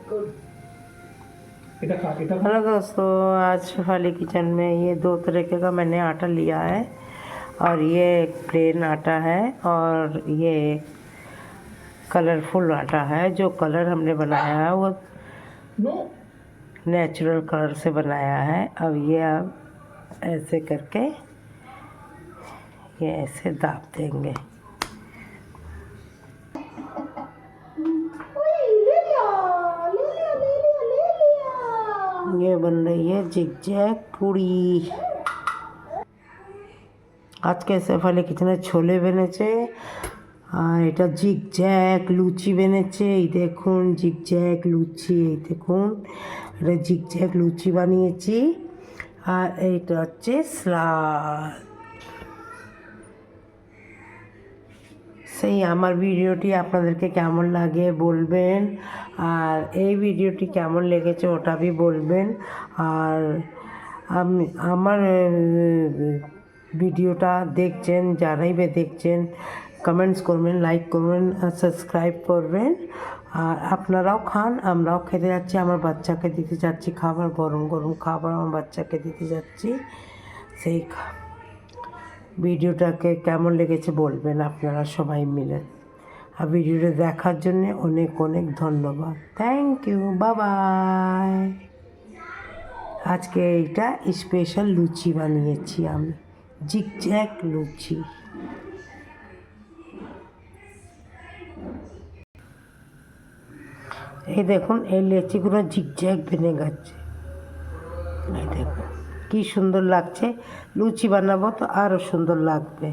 Hello दोस्तों, आज Shefali kitchen में ये 2 तरीके का मैंने आटा लिया है। और ये एक प्लेन आटा है और ये कलरफुल आटा है। जो कलर हमने बनाया है वो नेचुरल कलर से बनाया है। अब ऐसे करके ये ऐसे दाब देंगे। ये बन रही है जिगजैग पूड़ी। আজকে শেফালি কিচেনে ছোলে বেনেছে আর এটা জিগজ্যাগ লুচি বেনেছে। এই দেখুন জিগজ্যাগ লুচি, এই দেখুন এটা জিগজ্যাগ লুচি বানিয়েছি। আর এইটা হচ্ছে স্লাদ। সেই আমার ভিডিওটি আপনাদেরকে কেমন লাগে বলবেন, আর এই ভিডিওটি কেমন লেগেছে ওটা भी বলবেন। আর আমার ভিডিওটা দেখছেন যারাই দেখছেন কমেন্টস করবেন, লাইক করবেন আর সাবস্ক্রাইব করবেন। আর আপনারাও খান, আমরাও খেতে যাচ্ছি। আমার বাচ্চাকে দিতে যাচ্ছি খাবার, গরম গরম খাবার আমার বাচ্চাকে দিতে যাচ্ছি। সেই ভিডিওটাকে কেমন লেগেছে বলবেন আপনারা সবাই মিলে। আর ভিডিওটা দেখার জন্য অনেক অনেক ধন্যবাদ। Thank you, bye. আজকে এইটা স্পেশাল লুচি বানিয়েছি আমি, জিগজ্যাগ লুচি। এই দেখুন এই লেচিগুলো জিগজ্যাগ ভেঙে গেছে। এই দেখুন কি সুন্দর লাগছে। লুচি বানাবো তো আরও সুন্দর লাগবে।